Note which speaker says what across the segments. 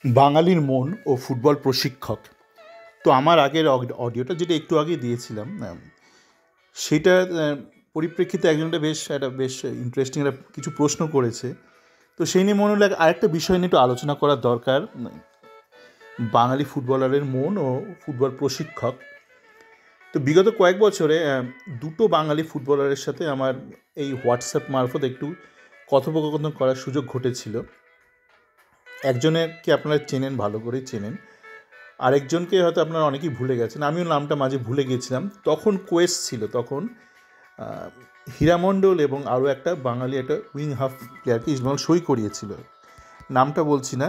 Speaker 1: বাঙালির মন ও ফুটবল প্রশিক্ষক। তো আমার আগের অডিওটা যেটা একটু আগে দিয়েছিলাম, সেটার পরিপ্রেক্ষিতে একজন বেশ ইন্টারেস্টিং একটা কিছু প্রশ্ন করেছে। তো সেই নিয়ে মনে হলো আরেকটা বিষয় নিয়ে একটু আলোচনা করা দরকার। বাঙালি ফুটবলারের মন ও ফুটবল প্রশিক্ষক। তো বিগত কয়েক বছরে দুটো বাঙালি ফুটবলারের সাথে আমার এই হোয়াটসঅ্যাপ মারফত একটু কথোপকথন করার সুযোগ ঘটেছিল। একজনেরকে আপনারা চেনেন, ভালো করেই চেনেন, আরেকজনকে হয়তো আপনারা অনেকেই ভুলে গেছেন, আমিও নামটা মাঝে ভুলে গিয়েছিলাম। তখন কোয়েস ছিল, তখন হীরামণ্ডল এবং আরও একটা বাঙালি একটা উইং হাফ প্লেয়ারকে ইস্টবেঙ্গল সই করিয়েছিল। নামটা বলছি না,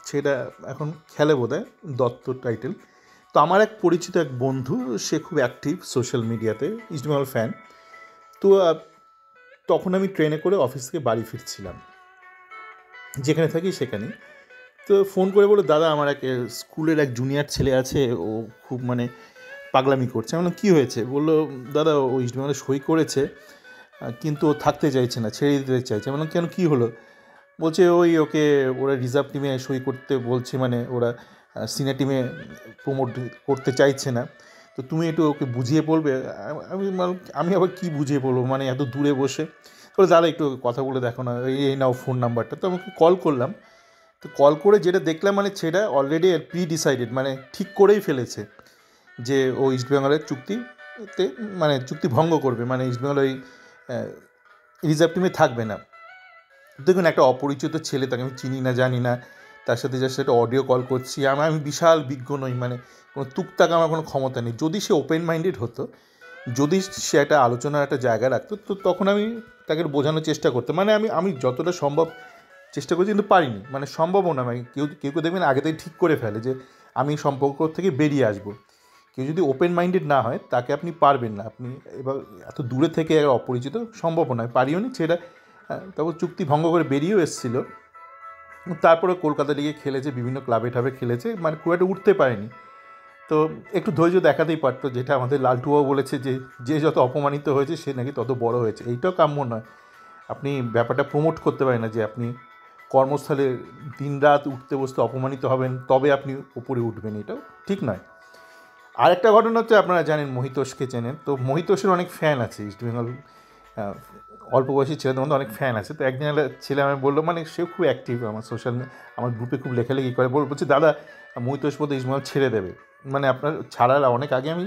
Speaker 1: সেটা এখন খেলে বোধহয়, দত্ত টাইটেল। তো আমার এক পরিচিত এক বন্ধু, সে খুব অ্যাক্টিভ সোশ্যাল মিডিয়াতে, ইস্টবেঙ্গল ফ্যান। তো তখন আমি ট্রেনে করে অফিস থেকে বাড়ি ফিরছিলাম, যেখানে থাকি সেখানেই। তো ফোন করে বললো, দাদা আমার এক স্কুলের এক জুনিয়র ছেলে আছে, ও খুব পাগলামি করছে। আমি বললাম, কী হয়েছে? বললো, দাদা ও ইস্টবেঙ্গলে সই করেছে, কিন্তু ও থাকতে চাইছে না, ছেড়ে দিতে চাইছে। আমি বললাম, কেন, কী হলো? বলছে ওকে ওরা রিজার্ভ টিমে সই করতে বলছে, ওরা সিনিয়র টিমে প্রমোট করতে চাইছে না। তো তুমি একটু ওকে বুঝিয়ে বলবে। আমি আবার কী বুঝিয়ে বলবো, এত দূরে বসে। বলে, দাদা একটু কথা বলে দেখো না, এই নাও ফোন নাম্বারটা। তো আমাকে কল করলাম। তো কল করে যেটা দেখলাম, সেটা অলরেডি প্রি ডিসাইডেড, ঠিক করেই ফেলেছে যে ও ইস্টবেঙ্গলের চুক্তিতে চুক্তি ভঙ্গ করবে, ইস্টবেঙ্গল ওই রিজার্ভ টিমে থাকবে না। দেখুন, একটা অপরিচিত ছেলে, তাকে আমি চিনি না, জানি না, তার সাথে জাস্ট একটা অডিও কল করছি। আমি বিশাল বিজ্ঞ নই, কোনো টুকটাক আমার কোনো ক্ষমতা নেই। যদি সে ওপেন মাইন্ডেড হতো, যদি সে একটা আলোচনার একটা জায়গা রাখতো, তো তখন আমি তাকে বোঝানোর চেষ্টা করতাম। আমি যতটা সম্ভব চেষ্টা করছি, কিন্তু পারিনি, সম্ভবও না। কেউ কেউ দেখবেন আগে থেকে ঠিক করে ফেলে যে আমি সম্পর্ক থেকে বেরিয়ে আসবো। কেউ যদি ওপেন মাইন্ডেড না হয়, তাকে আপনি পারবেন না। আপনি এবার এত দূরে থেকে অপরিচিত, সম্ভব নয়, পারিও নি সেটা। তারপর চুক্তি ভঙ্গ করে বেরিয়েও এসেছিলো। তারপরে কলকাতা লিগে খেলেছে, বিভিন্ন ক্লাবে ঠাবে খেলেছে, খুব একটা উঠতে পারেনি। তো একটু ধৈর্য দেখাতেই পারতো, যেটা আমাদের লালটুবাবু বলেছে যে যে যত অপমানিত হয়েছে সে নাকি তত বড় হয়েছে। এইটাও কাম্য নয়। আপনি ব্যাপারটা প্রমোট করতে পারেন না যে আপনি কর্মস্থলে দিনরাত উঠতে বসতে অপমানিত হবেন, তবে আপনি উপরে উঠবেন, এটাও ঠিক নয়। আরেকটা ঘটনা হচ্ছে, আপনারা জানেন মহিতোষকে চেনেন। তো মহিতোষের অনেক ফ্যান আছে ইস্টবেঙ্গল, অল্প বয়সী ছেলেদের মধ্যে অনেক ফ্যান আছে। তো একদিন একটা ছেলে আমি বললো, সেও খুব অ্যাক্টিভ আমার আমার গ্রুপে খুব লেখালেখি করে, বলছে, দাদা মহিতোষ বোধ ইস্টবেঙ্গল ছেড়ে দেবে। আপনার ছাড়ার অনেক আগে আমি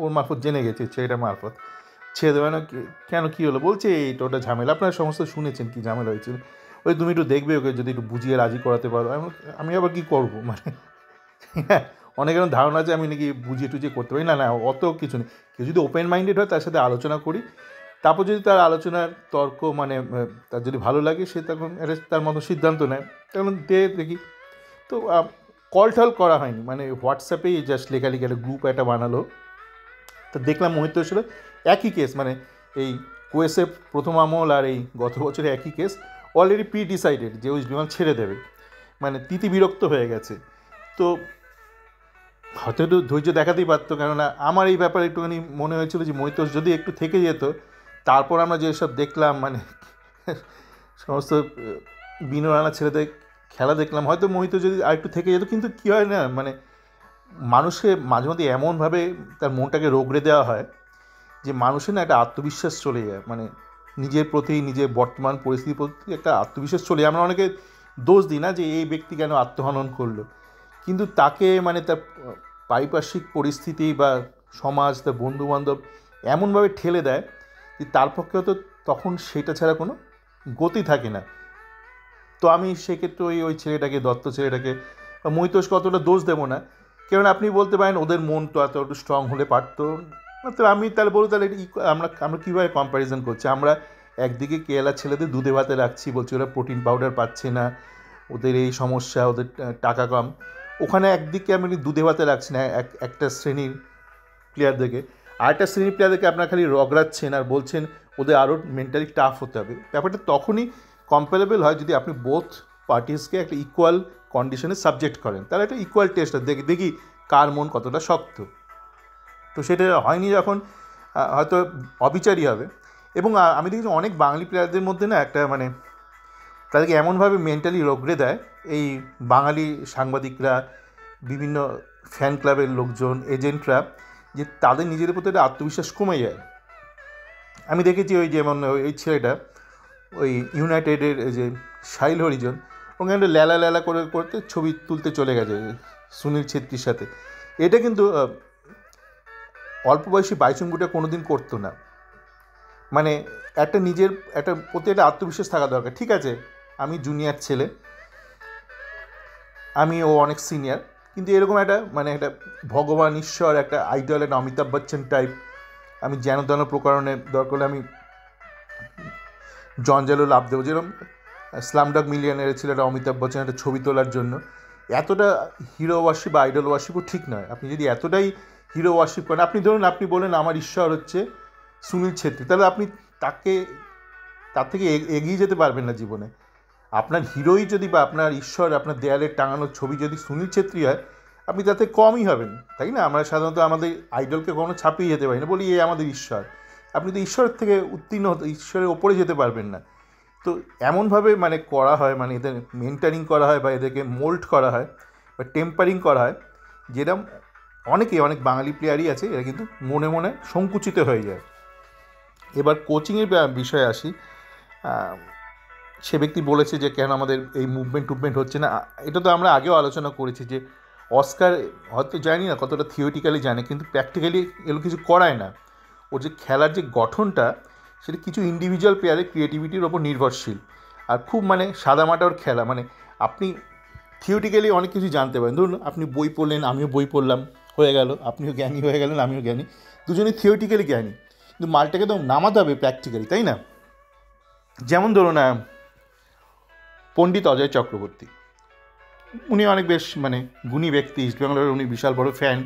Speaker 1: ওর মারফত জেনে গেছি, ছেলেটার মারফত ছেড়ে দেবে না। কেন, কী হলো? বলছে এইটা ওটা ঝামেলা, আপনারা সমস্ত শুনেছেন কী ঝামেলা হয়েছিল। ওই তুমি একটু দেখবে, ওকে যদি একটু বুঝিয়ে রাজি করাতে পারো। আমি আবার কী করবো? হ্যাঁ, অনেকের ধারণা আছে আমি নাকি বুঝিয়ে টুজিয়ে করতে পারি। না না, অত কিছু নেই। কেউ যদি ওপেন মাইন্ডেড হয়, তার সাথে আলোচনা করি, তারপর যদি তার আলোচনার তর্ক তার যদি ভালো লাগে, সে তখন এটা তার মতো সিদ্ধান্ত নেয়, তখন দেখি। তো কল টল করা হয়নি, হোয়াটসঅ্যাপেই জাস্ট লেখালেখি, একটা গ্রুপ একটা বানালো। তো দেখলাম মোহিত ছিল একই কেস, এই কোয়েসের প্রথম আমল আর এই গত বছরে একই কেস, অলরেডি প্রি ডিসাইডেড যে ওই বিমান ছেড়ে দেবে, তিতি বিরক্ত হয়ে গেছে। তো হয়তো একটু ধৈর্য দেখাতেই পারতো, কেননা আমার এই ব্যাপারে একটুখানি মনে হয়েছিল যে মহিতোষ যদি একটু থেকে যেত, তারপর আমরা যেসব দেখলাম, সমস্ত বিনোরানা ছেলেদের খেলা দেখলাম, হয়তো মহিতোষ যদি আরেকটু থেকে যেত। কিন্তু কী হয় না, মানুষকে মাঝে মধ্যে এমনভাবে তার মনটাকে রগড়ে দেওয়া হয় যে মানুষের না একটা আত্মবিশ্বাস চলে যায়, নিজের প্রতি, নিজের বর্তমান পরিস্থিতির প্রতি একটা আত্মবিশ্বাস চলে যায়। আমরা অনেকে দোষ দিই না যে এই ব্যক্তি কেন আত্মহনন করলো, কিন্তু তাকে তার পারিপার্শ্বিক পরিস্থিতি বা সমাজ, তার বন্ধুবান্ধব এমনভাবে ঠেলে দেয় যে তার পক্ষে হয়তো তখন সেটা ছাড়া কোনো গতি থাকে না। তো আমি সেক্ষেত্রে ওই ছেলেটাকে, দত্ত ছেলেটাকে, মহিতোষকে অতটা দোষ দেবো না। কেননা আপনি বলতে পারেন ওদের মন তো এত একটু স্ট্রং হলে পারতো। তো আমি তাহলে বলবো, তাহলে আমরা কীভাবে কম্প্যারিজন করছি? আমরা একদিকে কেরালার ছেলেদের দুধে ভাতে রাখছি, বলছি ওরা প্রোটিন পাউডার পাচ্ছে না, ওদের এই সমস্যা, ওদের টাকা কম। ওখানে একদিকে আমি দুধে ভাতে রাখছি না একটা শ্রেণীর প্লেয়ারদেরকে, আরেকটা শ্রেণীর প্লেয়ারদেরকে আপনারা খালি রগড়াচ্ছেন আর বলছেন ওদের আরও মেন্টালি টাফ হতে হবে। ব্যাপারটা তখনই কম্পারেবল হয় যদি আপনি বোথ পার্টিসকে একটা ইকুয়াল কন্ডিশনে সাবজেক্ট করেন, তাহলে একটা ইকুয়াল টেস্ট দেখি কার মন কতটা শক্ত। তো সেটা হয়নি যখন, হয়তো অবিচারই হবে। এবং আমি দেখেছি অনেক বাঙালি প্লেয়ারদের মধ্যে না একটা তাদেরকে এমনভাবে মেন্টালি রগড়ে দেয়, এই বাঙালি সাংবাদিকরা, বিভিন্ন ফ্যান ক্লাবের লোকজন, এজেন্টরা, যে তাদের নিজেদের প্রতি একটা আত্মবিশ্বাস কমে যায়। আমি দেখেছি ওই যেমন ওই ছেলেটা ওই ইউনাইটেডের যে সাহিল হরিজন, ওখানে ল্যালা ল্যালা করে করতে ছবি তুলতে চলে গেছে সুনীল ছেত্রীর সাথে। এটা কিন্তু অল্প বয়সী বাইচুঙ্গুটা কোনো দিন করতো না। মানে একটা নিজের একটা প্রতি একটা আত্মবিশ্বাস থাকা দরকার। ঠিক আছে, আমি জুনিয়র ছেলে, ও অনেক সিনিয়র, কিন্তু এরকম একটা মানে একটা ভগবান ঈশ্বর, একটা আইডল, একটা অমিতাভ বচ্চন টাইপ, আমি যেন তেন প্রকারণে দরকার হলে আমি জঞ্জালও লাভ দেবো। যেরকম স্লামডগ মিলিয়নের ছিল একটা অমিতাভ বচ্চন একটা ছবি তোলার জন্য। এতটা হিরো ওয়ার্শিপ বা আইডল ওয়ার্শিপও ঠিক নয়। আপনি যদি এতটাই হিরো ওয়ার্শিপ করেন, আপনি ধরুন আপনি বলেন আমার ঈশ্বর হচ্ছে সুনীল ছেত্রী, তাহলে আপনি তার থেকে এগিয়ে যেতে পারবেন না জীবনে। আপনার হিরোই যদি বা আপনার ঈশ্বর, আপনার দেয়ালে টাঙানোর ছবি যদি সুনীল ছেত্রী হয়, আপনি তাতে কমই হবেন, তাই না? আমরা সাধারণত আমাদের আইডলকে কখনো ছাপিয়ে যেতে পারি না, বলি এ আমাদের ঈশ্বর। আপনি তো ঈশ্বরের থেকে উত্তীর্ণ হতে, ঈশ্বরের ওপরে যেতে পারবেন না। তো এমনভাবে মানে করা হয়, মানে এদের মেন্টারিং করা হয় বা এদেরকে মোল্ড করা হয় বা টেম্পারিং করা হয়, যেরকম অনেক বাঙালি প্লেয়ারই আছে এরা কিন্তু মনে মনে সংকুচিত হয়ে যায়। এবার কোচিংয়ের বিষয়ে আসি। সে ব্যক্তি বলেছে যে কেন আমাদের এই মুভমেন্ট হচ্ছে না। এটা তো আমরা আগেও আলোচনা করেছি যে অস্কার হয়তো জানি না কতটা থিওরিটিক্যালি জানে, কিন্তু প্র্যাকটিক্যালি এগুলো কিছু করায় না। ওর যে খেলার যে গঠনটা, সেটা কিছু ইন্ডিভিজুয়াল প্লেয়ারের ক্রিয়েটিভিটির ওপর নির্ভরশীল। আর খুব মানে সাদামাটা ওর খেলা। মানে আপনি থিওরিটিক্যালি অনেক কিছু জানতে পারেন, ধরুন আপনি বই পড়লেন, আমিও বই পড়লাম, হয়ে গেল, আপনিও জ্ঞানী হয়ে গেলেন, আমিও জ্ঞানী, দুজনেই থিওরিটিক্যালি জ্ঞানী। কিন্তু মালটাকে তো নামাতে হবে প্র্যাকটিক্যালি, তাই না? যেমন ধরুন পণ্ডিত অজয় চক্রবর্তী, উনি অনেক বেশ মানে গুণী ব্যক্তি, ইস্টবেঙ্গলের উনি বিশাল বড় ফ্যান।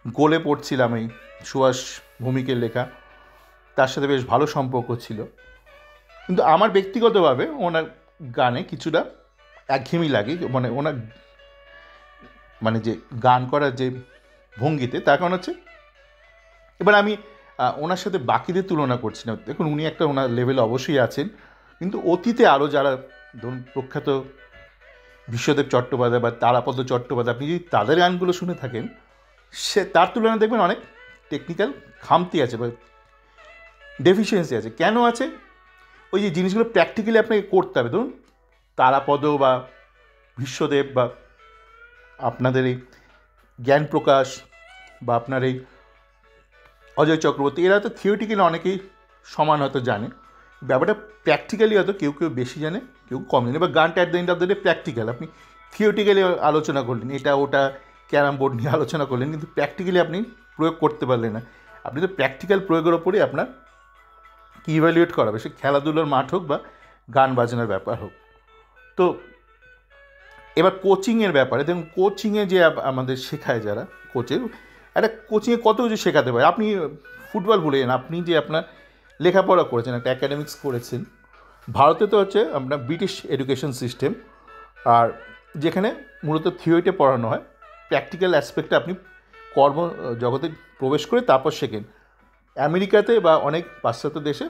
Speaker 1: গোলে পড়ছিলাম এই সুভাষ ভৌমিকের লেখা, তার সাথে বেশ ভালো সম্পর্ক ছিল। কিন্তু আমার ব্যক্তিগতভাবে ওনার গানে কিছুটা একঘেয়েমি লাগে, মানে ওনার মানে যে গান করার যে ভঙ্গিতে, তার কারণ হচ্ছে এবার আমি ওনার সাথে বাকিদের তুলনা করছি না। দেখুন উনি একটা ওনার লেভেলে অবশ্যই আছেন, কিন্তু অতীতে আরও যারা ধরুন প্রখ্যাত বিশ্বদেব চট্টোপাধ্যায় বা তারাপদ চট্টোপাধ্যায়, আপনি যদি তাদের গানগুলো শুনে থাকেন, সে তার তুলনায় দেখবেন অনেক টেকনিক্যাল খামতি আছে বা ডেফিসিয়েন্সি আছে। কেন আছে? ওই যে জিনিসগুলো প্র্যাকটিক্যালি আপনাকে করতে হবে। ধরুন তারাপদ বা বিশ্বদেব বা আপনাদের এই জ্ঞানপ্রকাশ বা আপনার এই অজয় চক্রবর্তী, এরা হয়তো থিওরিটিক্যালি অনেকেই সমান হয়তো জানে, ব্যাপারটা প্র্যাকটিক্যালি হয়তো কেউ বেশি জানে, কেউ কম জানে। বা গানটা at the end of the day practical. আপনি থিওরিটিক্যালি আলোচনা করলেন, এটা ওটা ক্যারাম বোর্ড নিয়ে আলোচনা করলেন, কিন্তু প্র্যাকটিক্যালি আপনি প্রয়োগ করতে পারলেন না। আপনি তো প্র্যাকটিক্যাল প্রয়োগের ওপরেই আপনার কি ইভ্যালুয়েট করা হবে, সে খেলাধুলার মাঠ হোক বা গান বাজনার ব্যাপার হোক। তো এবার কোচিংয়ের ব্যাপারে দেখুন, কোচিংয়ে যে আমাদের শেখায় যারা কোচের, একটা কোচিংয়ে কত কিছু শেখাতে পারে। আপনি ফুটবল ভুলে যান, আপনি যে আপনার লেখাপড়া করেছেন, একটা অ্যাকাডেমিক্স করেছেন, ভারতে তো হচ্ছে আপনার ব্রিটিশ এডুকেশন সিস্টেম, আর যেখানে মূলত থিওরিতে পড়ানো হয়, প্র্যাকটিক্যাল অ্যাসপেক্টে আপনি কর্ম জগতে প্রবেশ করে তারপর শেখেন। আমেরিকাতে বা অনেক পাশ্চাত্য দেশে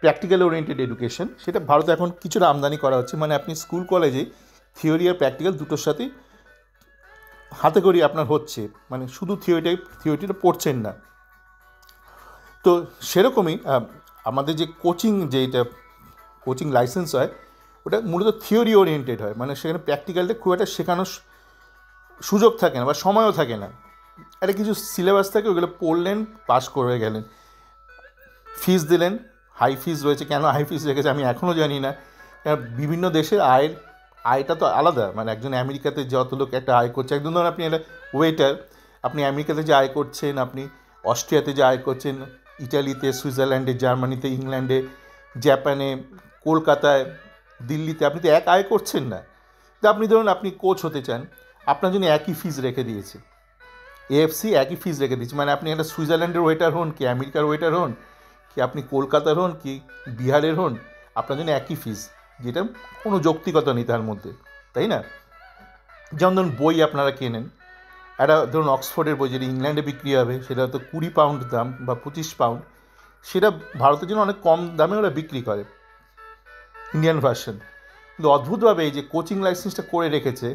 Speaker 1: প্র্যাকটিক্যাল ওরিয়েন্টেড এডুকেশন, সেটা ভারতে এখন কিছুটা আমদানি করা হচ্ছে। মানে আপনি স্কুল কলেজে থিওরি আর প্র্যাকটিক্যাল দুটোর সাথেই হাতে করি আপনার হচ্ছে, মানে শুধু থিওরিটা পড়ছেন না। তো সেরকমই আমাদের যে যেটা কোচিং লাইসেন্স হয়, ওটা মূলত থিওরি ওরিয়েন্টেড হয়। মানে সেখানে প্র্যাকটিক্যালটা খুব একটা শেখানোর সুযোগ থাকে না বা সময়ও থাকে না। একটা কিছু সিলেবাস থাকে, ওগুলো পড়লেন, পাস করে গেলেন, ফিস দিলেন। হাই ফিস রয়েছে, কেন হাই ফিস রেখেছে আমি এখনও জানি না। বিভিন্ন দেশের আয়টা তো আলাদা। মানে একজন আমেরিকাতে যত লোক একটা আয় করছে, একজন ধরুন আপনি একটা ওয়েটার, আপনি আমেরিকাতে যে আয় করছেন, আপনি অস্ট্রিয়াতে যে আয় করছেন, ইটালিতে, সুইজারল্যান্ডে, জার্মানিতে, ইংল্যান্ডে, জাপানে, কলকাতায়, দিল্লিতে, আপনি তো এক আয় করছেন না। তো আপনি ধরুন আপনি কোচ হতে চান, আপনার জন্য একই ফিস রেখে দিয়েছে, এএফসি একই ফিস রেখে দিয়েছে। মানে আপনি একটা সুইজারল্যান্ডের ওয়েটার হন কি আমেরিকার ওয়েটার হন কি আপনি কলকাতার হন কি বিহারের হন, আপনার জন্য একই ফিস, যেটা কোনো যৌক্তিকতা নেই তার মধ্যে, তাই না? যেমন ধরুন বই আপনারা কেনেন, একটা ধরুন অক্সফোর্ডের বই যেটা ইংল্যান্ডে বিক্রি হবে, সেটা হয়তো 20 পাউন্ড দাম বা 25 পাউন্ড, সেটা ভারতের জন্য অনেক কম দামে ওরা বিক্রি করে ইন্ডিয়ান ভার্সন। কিন্তু অদ্ভুতভাবে এই যে কোচিং লাইসেন্সটা করে রেখেছে,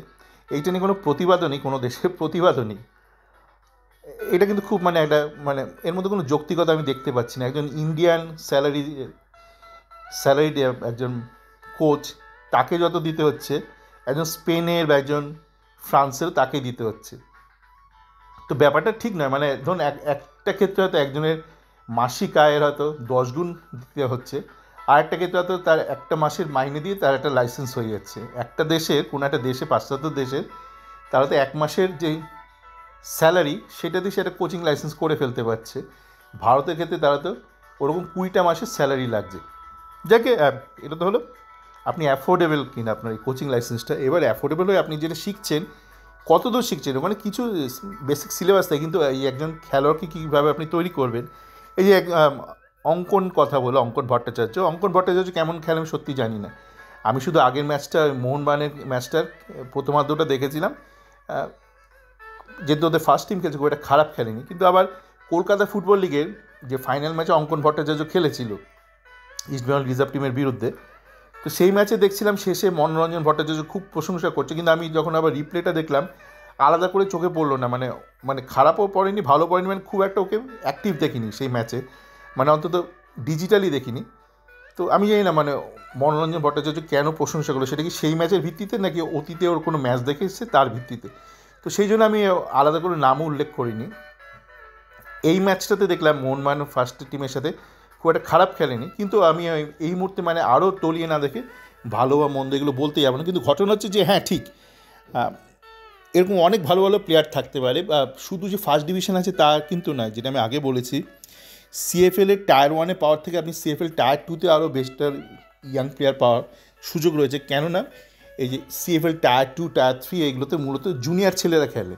Speaker 1: এইটা নিয়ে কোনো প্রতিবাদও নেই, কোনো দেশের প্রতিবাদও নেই। এটা কিন্তু খুব মানে একটা মানে এর মধ্যে কোনো যৌক্তিকতা আমি দেখতে পাচ্ছি না। একজন ইন্ডিয়ান স্যালারিড একজন কোচ, তাকে যত দিতে হচ্ছে, একজন স্পেনের বা একজন ফ্রান্সের তাকেই দিতে হচ্ছে। তো ব্যাপারটা ঠিক নয়। মানে ধরুন একটা ক্ষেত্রে হয়তো একজনের মাসিক আয়ের হয়তো 10 গুণ দিতে হচ্ছে, আর একটা ক্ষেত্রে হয়তো তার একটা মাসের মাইনে দিয়ে তার একটা লাইসেন্স হয়ে যাচ্ছে। একটা দেশের, কোনো একটা দেশে, পাশ্চাত্য দেশের, তারা তো 1 মাসের যেই স্যালারি সেটা দিয়ে সেটা কোচিং লাইসেন্স করে ফেলতে পারছে। ভারতের ক্ষেত্রে তারা তো ওরকম 20টা মাসের স্যালারি লাগছে। যাকে এটা তো হলো আপনি অ্যাফোর্ডেবল কিনা আপনার এই কোচিং লাইসেন্সটা। এবার অ্যাফোর্ডেবল হয়ে আপনি যেটা শিখছেন, কত দূর শিখছেন, মানে কিছু বেসিক সিলেবাস থাকে, কিন্তু এই একজন খেলোয়াড়কে কীভাবে আপনি তৈরি করবেন। এই যে অঙ্কন কথা বলো, অঙ্কন ভট্টাচার্য কেমন খেলে আমি সত্যি জানি না। আমি শুধু আগের ম্যাচটা, মোহনবাগানের ম্যাচটার প্রথমার্ধটা দেখেছিলাম, যেহেতু ওদের ফার্স্ট টিম খেলছে, খুব একটা খারাপ খেলেনি। কিন্তু আবার কলকাতা ফুটবল লিগের যে ফাইনাল ম্যাচে অঙ্কন ভট্টাচার্য খেলেছিল ইস্টবেঙ্গল রিজার্ভ টিমের বিরুদ্ধে, তো সেই ম্যাচে দেখছিলাম শেষে মনোরঞ্জন ভট্টাচার্য খুব প্রশংসা করছে, কিন্তু আমি যখন আবার রিপ্লেটা দেখলাম আলাদা করে চোখে পড়লো না। মানে মানে খারাপও পড়েনি, ভালো পড়েনি, মানে খুব একটা ওকে অ্যাক্টিভ দেখিনি সেই ম্যাচে, মানে অন্তত ডিজিটালি দেখিনি। তো আমি জানি না মানে মনোরঞ্জন ভট্টাচার্য কেন প্রশংসা করলো, সেটা কি সেই ম্যাচের ভিত্তিতে নাকি অতীতে ওর কোনো ম্যাচ দেখে এসেছে তার ভিত্তিতে। তো সেই জন্য আমি আলাদা করে নামও উল্লেখ করিনি। এই ম্যাচটাতে দেখলাম মোহনবাগান ফার্স্ট টিমের সাথে খুব একটা খারাপ খেলেনি, কিন্তু আমি এই মুহূর্তে মানে আরও তলিয়ে না দেখে ভালো বা মন্দ এগুলো বলতে যাবো না। কিন্তু ঘটনা হচ্ছে যে হ্যাঁ ঠিক, এরকম অনেক ভালো ভালো প্লেয়ার থাকতে পারে, শুধু যে ফার্স্ট ডিভিশন আছে তা কিন্তু নয়। যেটা আমি আগে বলেছি, সিএফএলের টায়ার 1-এ পাওয়ার থেকে আপনি সিএফএল টায়ার 2-তে আরও বেস্টার ইয়াং প্লেয়ার পাওয়ার সুযোগ রয়েছে। কেননা এই যে সিএফএল টায়ার 2, টায়ার 3 এইগুলোতে মূলত জুনিয়র ছেলেরা খেলে।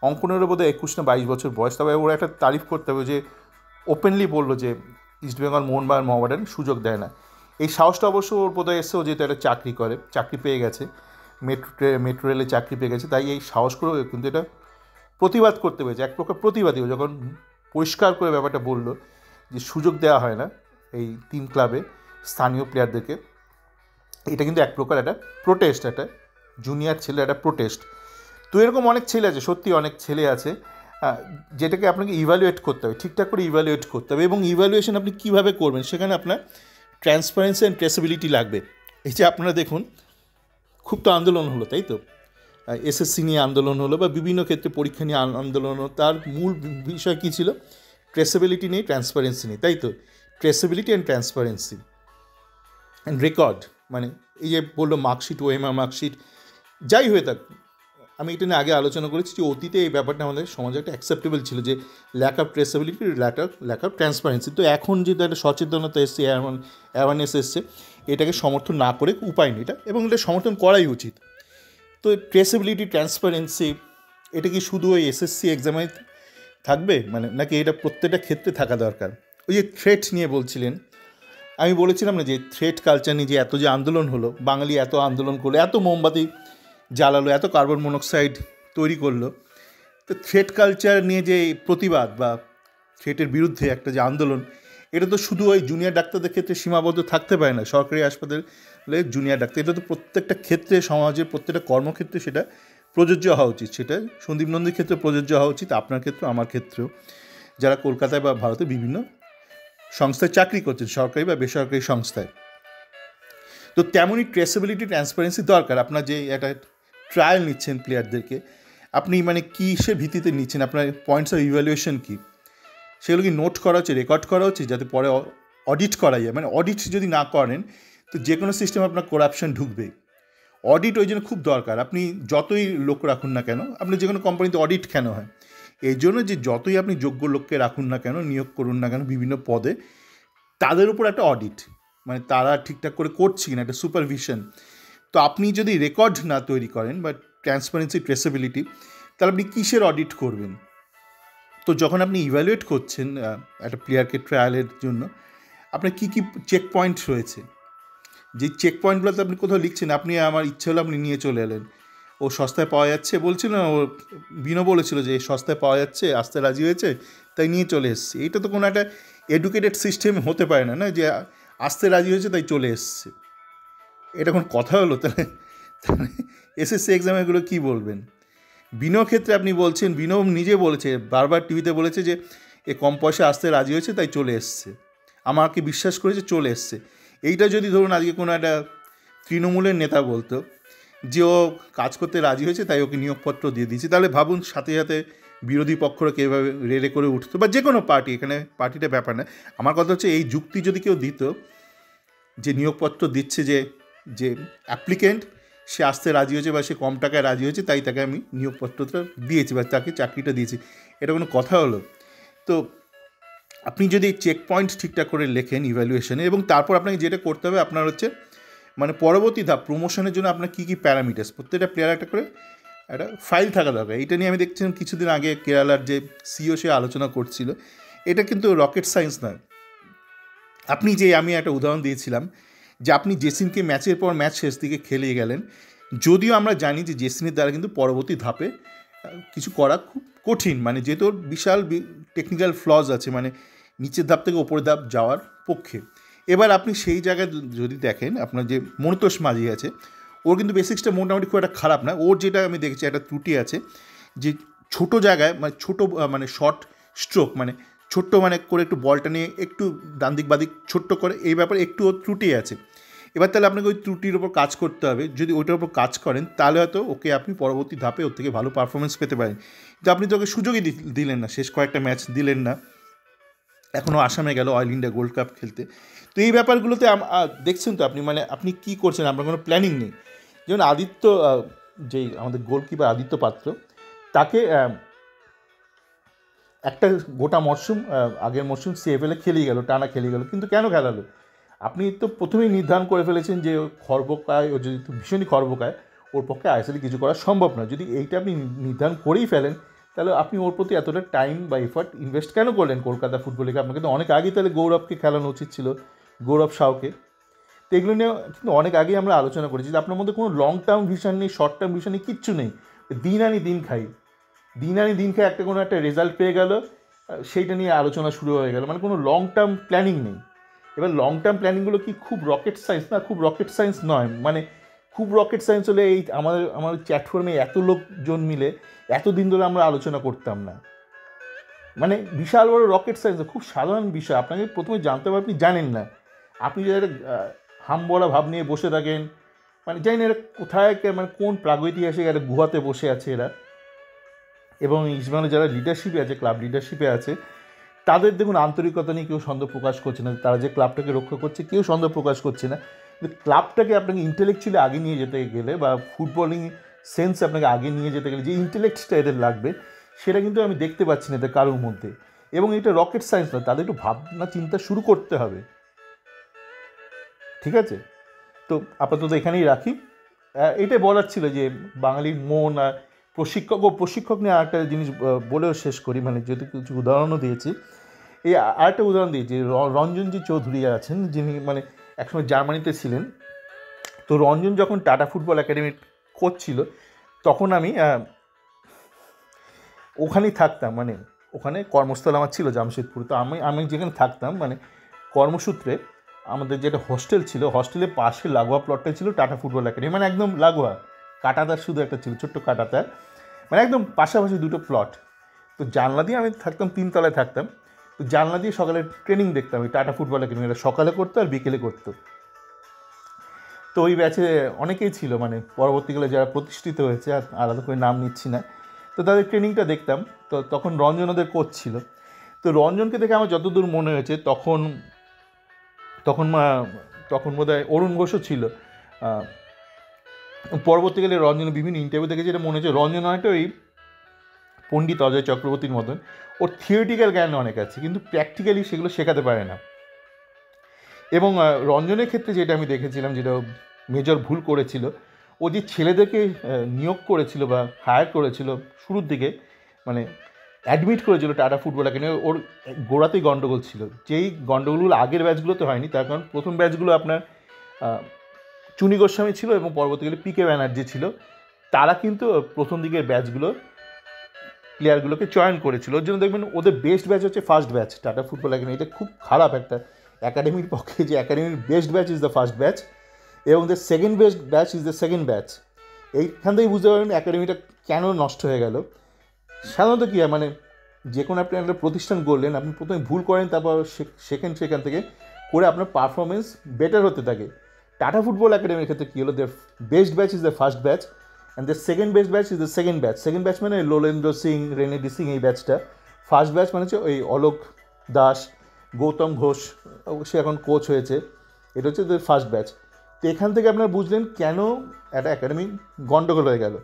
Speaker 1: অঙ্কনেরও বোধহয় 21 না 22 বছর বয়স। তবে ওরা একটা তারিফ করতে হবে যে ওপেনলি বললো যে ইস্টবেঙ্গল, মোহনবাগান সুযোগ দেয় না। এই সাহসটা অবশ্য ওর বোধহয় এসেও, যেহেতু একটা চাকরি পেয়ে গেছে, মেট্রো রেলে চাকরি পেয়ে গেছে, তাই এই সাহস করেও কিন্তু এটা প্রতিবাদ করতে পেরেছে। এক প্রকার প্রতিবাদী যখন পরিষ্কার করে ব্যাপারটা বললো যে সুযোগ দেওয়া হয় না এই 3 ক্লাবে স্থানীয় প্লেয়ারদেরকে, এটা কিন্তু এক প্রকার একটা প্রোটেস্ট, একটা জুনিয়র ছেলে একটা প্রোটেস্ট। তো এরকম অনেক ছেলে আছে, সত্যি অনেক ছেলে আছে, যেটাকে আপনাকে ইভ্যালুয়েট করতে হবে, ঠিকঠাক করে ইভ্যালুয়েট করতে হবে। এবং ইভ্যালুয়েশন আপনি কীভাবে করবেন, সেখানে আপনার ট্রান্সপারেন্সি অ্যান্ড ট্রেসেবিলিটি লাগবে। এই যে আপনারা দেখুন, খুব তো আন্দোলন হলো, তাই তো, এসএসসি নিয়ে আন্দোলন হলো বা বিভিন্ন ক্ষেত্রে পরীক্ষা নিয়ে আন্দোলন হলো, তার মূল বিষয় কী ছিল? ট্রেসেবিলিটি নেই, ট্রান্সপারেন্সি নেই, তাই তো। Traceability and transparency and record, মানে এই যে বললো মার্কশিট, ওএমআর মার্কশিট, যাই হয়ে থাক, আমি এটা নিয়ে আগে আলোচনা করেছি যে অতীতে এই ব্যাপারটা আমাদের সমাজে একটা অ্যাকসেপ্টেবল ছিল, যে lack of traceability, lack of transparency. তো এখন যেহেতু একটা সচেতনতা এসছে, অ্যাওয়ারনেস এসছে, এটাকে সমর্থন না করে উপায় নেই এটা, এবং এটা সমর্থন করাই উচিত। তো ট্রেসেবিলিটি, ট্রান্সপারেন্সি, এটা কি শুধু ওই এসএসসি এক্সামে থাকবে, মানে নাকি এটা প্রত্যেকটা ক্ষেত্রে থাকা দরকার? ওই যে থ্রেট নিয়ে বলছিলেন, আমি বলেছিলাম না যে থ্রেট কালচার নিয়ে যে এত যে আন্দোলন হলো, বাঙালি এত আন্দোলন করলো, এত মোমবাতি জ্বালালো, এত কার্বন মনোক্সাইড তৈরি করলো। তো থ্রেট কালচার নিয়ে যে প্রতিবাদ বা থ্রেটের বিরুদ্ধে একটা যে আন্দোলন, এটা তো শুধু ওই জুনিয়র ডাক্তারদের ক্ষেত্রে সীমাবদ্ধ থাকতে পারে না। সরকারি হাসপাতালে জুনিয়র ডাক্তার, এটা তো প্রত্যেকটা ক্ষেত্রে, সমাজের প্রত্যেকটা কর্মক্ষেত্রে সেটা প্রযোজ্য হওয়া উচিত। সেটা সন্দীপ নন্দীর ক্ষেত্রে প্রযোজ্য হওয়া উচিত, আপনার ক্ষেত্রেও, আমার ক্ষেত্রেও, যারা কলকাতায় বা ভারতে বিভিন্ন সংস্থায় চাকরি করছেন, সরকারি বা বেসরকারি সংস্থায়। তো তেমনই ট্রেসেবিলিটি, ট্রান্সপারেন্সি দরকার। আপনার যে একটা ট্রায়াল নিচ্ছেন প্লেয়ারদেরকে, আপনি মানে কিসের ভিত্তিতে নিচ্ছেন, আপনার পয়েন্টস অফ ইভ্যালুয়েশন কী, সেগুলো কি নোট করা হচ্ছে, রেকর্ড করা হচ্ছে, যাতে পরে অডিট করা যায়। মানে অডিট যদি না করেন তো যে কোনো সিস্টেম আপনার করাপশন ঢুকবে। অডিট ওই জন্য খুব দরকার। আপনি যতই লোক রাখুন না কেন, আপনি যে কোনো কোম্পানিতে অডিট কেন হয়? এই জন্য যে যতই আপনি যোগ্য লোককে রাখুন না কেন, নিয়োগ করুন না কেন বিভিন্ন পদে, তাদের উপর একটা অডিট, মানে তারা ঠিকঠাক করে করছে কিনা, একটা সুপারভিশন। তো আপনি যদি রেকর্ড না তৈরি করেন বা ট্রান্সপারেন্সি, ট্রেসেবিলিটি, তাহলে আপনি কিসের অডিট করবেন? তো যখন আপনি ইভ্যালুয়েট করছেন একটা প্লেয়ারকে ট্রায়ালের জন্য, আপনার কী কী চেক পয়েন্ট রয়েছে, যে চেক পয়েন্টগুলোতে আপনি কোথাও লিখছেন, আপনি আমার ইচ্ছে হলো আপনি নিয়ে চলে এলেন, ও সস্তায় পাওয়া যাচ্ছে বলছিল না, ও বিনো বলেছিল যে সস্তায় পাওয়া যাচ্ছে, আসতে রাজি হয়েছে, তাই নিয়ে চলে এসছে। এইটা তো কোনো একটা এডুকেটেড সিস্টেম হতে পারে না, না যে আসতে রাজি হয়েছে তাই চলে এসছে। এটা কোন কথা হলো? তাহলে এসএসসি এক্সাম এগুলো কী বলবেন? বিনো ক্ষেত্রে আপনি বলছেন, বিনো নিজে বলেছে, বারবার টিভিতে বলেছে যে এ কম পয়সা আসতে রাজি হয়েছে তাই চলে এসছে, আমাকে বিশ্বাস করেছে চলে এসছে। এইটা যদি ধরুন আজকে কোনো একটা তৃণমূলের নেতা বলতো যে ও কাজ করতে রাজি হয়েছে তাই ওকে নিয়োগপত্র দিয়ে দিয়েছে, তাহলে ভাবুন সাথে সাথে বিরোধী পক্ষরা কীভাবে রেড়ে করে উঠতো, বা যে কোনো পার্টি, এখানে পার্টিটা ব্যাপার না। আমার কথা হচ্ছে এই যুক্তি যদি কেউ দিত যে নিয়োগপত্র দিচ্ছে যে যে অ্যাপ্লিকেন্ট সে আসতে রাজি হয়েছে বা সে কম টাকায় রাজি হয়েছে তাই তাকে আমি নিয়োগপত্রটা দিয়েছি বা তাকে চাকরিটা দিয়েছি, এটা কোনো কথা হলো? তো আপনি যদি চেক পয়েন্ট ঠিকঠাক করে লেখেন ইভ্যালুয়েশনে, এবং তারপর আপনাকে যেটা করতে হবে আপনার হচ্ছে মানে পরবর্তী ধাপ প্রমোশনের জন্য আপনার কী কী প্যারামিটার্স, প্রত্যেকটা প্লেয়ার একটা করে একটা ফাইল থাকা দরকার। এইটা নিয়ে আমি দেখছিলাম কিছুদিন আগে কেরালার যে সিও সে আলোচনা করছিল। এটা কিন্তু রকেট সায়েন্স নয়। আপনি যে আমি একটা উদাহরণ দিয়েছিলাম যে আপনি জেসিনকে ম্যাচের পর ম্যাচ শেষ দিকে খেলিয়ে গেলেন, যদিও আমরা জানি যে জেসিনের দ্বারা কিন্তু পরবর্তী ধাপে কিছু করা খুব কঠিন, মানে যেহেতু ওর বিশাল টেকনিক্যাল ফ্লজ আছে, মানে নিচের ধাপ থেকে ওপরের ধাপ যাওয়ার পক্ষে। এবার আপনি সেই জায়গায় যদি দেখেন আপনার যে মনতোষ মাঝি আছে, ওর কিন্তু বেসিক্সটা মোটামুটি খুব একটা খারাপ না। ওর যেটা আমি দেখেছি একটা ত্রুটি আছে যে ছোটো জায়গায় মানে ছোটো মানে শর্ট স্ট্রোক, মানে ছোট্ট মানে করে একটু বলটা নিয়ে একটু ডান দিক বাদিক ছোট্ট করে, এই ব্যাপারে একটু ওর ত্রুটি আছে। এবার তাহলে আপনাকে ওই ত্রুটির ওপর কাজ করতে হবে। যদি ওইটার ওপর কাজ করেন তাহলে হয়তো ওকে আপনি পরবর্তী ধাপে ওর থেকে ভালো পারফরমেন্স পেতে পারেন। কিন্তু আপনি তো ওকে সুযোগই দিলেন না, শেষ কয়েকটা ম্যাচ দিলেন না, এখনও আসামে গেল অয়েল ইন্ডিয়া গোল্ড কাপ খেলতে। তো এই ব্যাপারগুলোতে দেখছেন তো আপনি, মানে আপনি কী করছেন, আপনার কোনো প্ল্যানিং নেই। যেমন আদিত্য, যেই আমাদের গোলকিপার আদিত্য পাত্র, তাকে একটা গোটা মরশুম আগের মরশুম সিএফএলে খেলিয়ে গেল, টানা খেলিয়ে গেল, কিন্তু কেন খেলালো? আপনি তো প্রথমেই নির্ধারণ করে ফেলেছেন যে খর্বকায়, ও যদি ভীষণই খর্বকায়, ওর পক্ষে আইএসএলে কিছু করা সম্ভব নয়। যদি এইটা আপনি নির্ধারণ করেই ফেলেন তাহলে আপনি ওর প্রতি এতটা টাইম বা এফার্ট ইনভেস্ট কেন করলেন কলকাতা ফুটবল লিগে? আপনাকে তো অনেক আগেই তাহলে গৌরবকে খেলানো উচিত ছিল, গৌরব সাউকে। তো এগুলো নিয়ে কিন্তু অনেক আগেই আমরা আলোচনা করেছি যে আপনার মধ্যে কোনো লং টার্ম ভিশন নেই, শর্ট টার্ম ভিশন নেই, কিচ্ছু নেই। দিন আনি দিন খাই, একটা কোনো একটা রেজাল্ট পেয়ে গেল, সেইটা নিয়ে আলোচনা শুরু হয়ে গেল, মানে কোনো লং টার্ম প্ল্যানিং নেই। এবার লং টার্ম প্ল্যানিংগুলো কি খুব রকেট সায়েন্স? না, খুব রকেট সায়েন্স নয়। মানে খুব রকেট সায়েন্স হলে এই আমাদের প্ল্যাটফর্মে এত লোকজন মিলে এতদিন ধরে আমরা আলোচনা করতাম না। মানে বিশাল বড় রকেট সায়েন্স, খুব সাধারণ বিষয়। আপনাকে প্রথমে জানতে হবে আপনি জানেন না। আপনি যদি একটা হামবলা ভাব নিয়ে বসে থাকেন, মানে জানি না এরা কোথায়, মানে কোন প্রাগৈতিহাসিক একটা গুহাতে বসে আছে এরা। এবং ইস্টবেঙ্গলে যারা লিডারশিপে আছে, ক্লাব লিডারশিপে আছে, তাদের দেখুন আন্তরিকতা নিয়ে কেউ সন্দেহ প্রকাশ করছে না, তারা যে ক্লাবটাকে রক্ষা করছে কেউ সন্দেহ প্রকাশ করছে না। কিন্তু ক্লাবটাকে আপনাকে ইন্টেলেকচুয়ালি আগে নিয়ে যেতে গেলে বা ফুটবলিং সেন্স আপনাকে আগে নিয়ে যেতে গেলে যে ইন্টেলেক্টটা এদের লাগবে, সেটা কিন্তু আমি দেখতে পাচ্ছি না এদের কারোর মধ্যে। এবং এটা রকেট সায়েন্স না, তাদের একটু ভাবনা চিন্তা শুরু করতে হবে। ঠিক আছে, তো আপাতত এখানেই রাখি। এটাই বলার ছিল যে বাঙালির মন আর প্রশিক্ষক নিয়ে আরেকটা জিনিস বলেও শেষ করি, মানে যেহেতু কিছু উদাহরণও দিয়েছি। এই আরেকটা উদাহরণ দিয়েছি, রঞ্জনজি চৌধুরী আছেন, যিনি মানে একসময় জার্মানিতে ছিলেন। তো রঞ্জন যখন টাটা ফুটবল একাডেমির কোচ ছিল, তখন আমি ওখানেই থাকতাম, মানে ওখানে কর্মস্থল আমার ছিল জামশেদপুর। তো আমি যেখানে থাকতাম, মানে কর্মসূত্রে আমাদের যেটা হোস্টেল ছিল, হোস্টেলের পাশে লাগোয়া প্লটটা ছিল টাটা ফুটবল একাডেমি, মানে একদম লাগোয়া, কাটাতার শুধু একটা ছিল, ছোট্ট কাটাতার, মানে একদম পাশাপাশি দুটো প্লট। তো জানলা দিয়ে আমি থাকতাম, 3 তলায় থাকতাম। তো জানলা দিয়ে সকালে ট্রেনিং দেখতাম, ওই টাটা ফুটবল একাডেমি, এটা সকালে করতো আর বিকেলে করতো। তো ওই ব্যাচে অনেকেই ছিল, মানে পরবর্তীকালে যারা প্রতিষ্ঠিত হয়েছে, আর আলাদা করে নাম নিচ্ছি না, তো তাদের ট্রেনিংটা দেখতাম। তো তখন রঞ্জন ওদের কোচ ছিল। তো রঞ্জনকে দেখে আমার যতদূর মনে হয়েছে, তখন তখন বোধহয় অরুণ ঘোষও ছিল। পরবর্তীকালে রঞ্জনের বিভিন্ন ইন্টারভিউ দেখে যেটা মনে হচ্ছে, রঞ্জন অনেকটা ওই পণ্ডিত অজয় চক্রবর্তীর মতন, ওর থিওরিটিক্যাল জ্ঞান অনেক আছে, কিন্তু প্র্যাকটিক্যালি সেগুলো শেখাতে পারে না। এবং রঞ্জনের ক্ষেত্রে যেটা আমি দেখেছিলাম, যেটা মেজর ভুল করেছিল, ও যে ছেলেদেরকে নিয়োগ করেছিল বা হায়ার করেছিল শুরুর দিকে, মানে অ্যাডমিট করেছিল টাটা ফুটবল একাডেমি, ওর গোড়াতেই গণ্ডগোল ছিল। যেই গণ্ডগোলগুলো আগের ব্যাচগুলোতে হয়নি, তার কারণ প্রথম ব্যাচগুলো আপনার চুনি গোস্বামী ছিল এবং পরবর্তীকালে পিকে ব্যানার্জি ছিল। তারা কিন্তু প্রথম দিকের ব্যাচগুলো প্লেয়ারগুলোকে চয়ন করেছিল। ওর জন্য দেখবেন ওদের বেস্ট ব্যাচ হচ্ছে first batch Tata football academy. এটা খুব খারাপ একটা একাডেমির পক্ষে, যে একাডেমির best batch is the first batch. এবং the second best batch is the second batch. এইখান থেকেই বুঝতে পারবেন একাডেমিটা কেন নষ্ট হয়ে গেল। সাধারণত কী হয়, মানে যে কোনো আপনি একটা প্রতিষ্ঠান করলেন, আপনি প্রথমে ভুল করেন, তারপর সেখান থেকে করে আপনার পারফরমেন্স বেটার হতে থাকে। টাটা ফুটবল একাডেমির ক্ষেত্রে কী হলো, the best batch is the first batch and the second best batch is the second batch. Second batch মানে লোলেন্দ্র সিং, রেনেডি সিং, এই ব্যাচটা। ফার্স্ট ব্যাচ মানে হচ্ছে ওই অলোক দাস, গৌতম ঘোষ, সে এখন কোচ হয়েছে, এটা হচ্ছে দ্য ফার্স্ট ব্যাচ। তো এখান থেকে আপনারা বুঝলেন কেন একটা একাডেমি গন্ডগোল হয়ে গেল।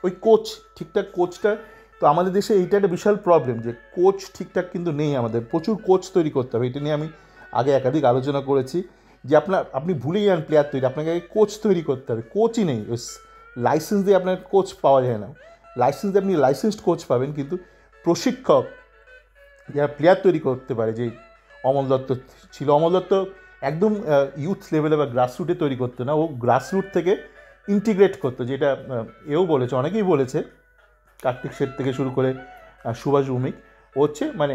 Speaker 1: ওই কোচ, ঠিকঠাক কোচটা, তো আমাদের দেশে এইটা একটা বিশাল প্রবলেম যে কোচ ঠিকঠাক কিন্তু নেই। আমাদের প্রচুর কোচ তৈরি করতে হবে, এটা নিয়ে আমি আগে একাধিক আলোচনা করেছি যে আপনি ভুলেই যান প্লেয়ার তৈরি, আপনাকে আগে কোচ তৈরি করতে হবে। কোচই নেই, ওই লাইসেন্স দিয়ে আপনার কোচ পাওয়া যায় না। লাইসেন্স দিয়ে আপনি লাইসেন্সড কোচ পাবেন, কিন্তু প্রশিক্ষক যারা প্লেয়ার তৈরি করতে পারে, যে অমল দত্ত ছিল, অমল দত্ত একদম ইউথ লেভেলে বা গ্রাসরুটে তৈরি করতো না, ও গ্রাসরুট থেকে ইন্টিগ্রেট করতো, যেটা এও বলেছে, অনেকেই বলেছে, কার্তিক শেঠ থেকে শুরু করে সুভাষ ভৌমিক, ও হচ্ছে মানে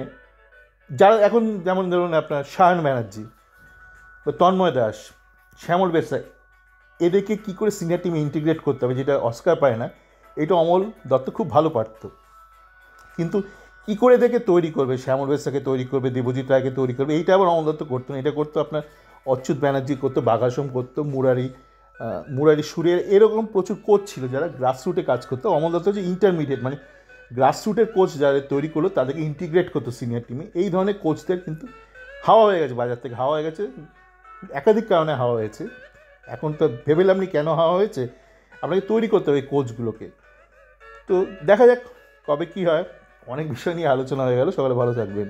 Speaker 1: যারা এখন যেমন ধরুন আপনার সায়ন ব্যানার্জি, তন্ময় দাস, শ্যামল বেসাই, এদেরকে কী করে সিনিয়র টিমে ইন্টিগ্রেট করতে হবে, যেটা অস্কার পায় না, এটা অমল দত্ত খুব ভালো পারত। কিন্তু কী করে এদেরকে তৈরি করবে, শ্যামল বেসাকে তৈরি করবে, দেবজিৎ রায়কে তৈরি করবে, এইটা আবার অমল দত্ত করতো না। এটা করতো আপনার অচ্যুত ব্যানার্জি করতো, বাঘাসম করতো, মুরারি সুরের, এরকম প্রচুর কোচ ছিল যারা গ্রাসরুটে কাজ করতো। অমল দত্ত হচ্ছে ইন্টারমিডিয়েট, মানে গ্রাসরুটের কোচ যারা তৈরি করলো তাদেরকে ইন্টিগ্রেট করতো সিনিয়র টিমে। এই ধরনের কোচদের কিন্তু হাওয়া হয়ে গেছে, বাজার থেকে হাওয়া হয়ে গেছে, একাধিক কারণে হাওয়া হয়েছে। এখন তো ভেবেলাম নি কেন হাওয়া হয়েছে, আপনাকে তৈরি করতে হবে এই কোচগুলোকে। তো দেখা যাক কবে কী হয়। অনেক বিষয় নিয়ে আলোচনা হয়ে গেল, সকালে ভালো থাকবেন।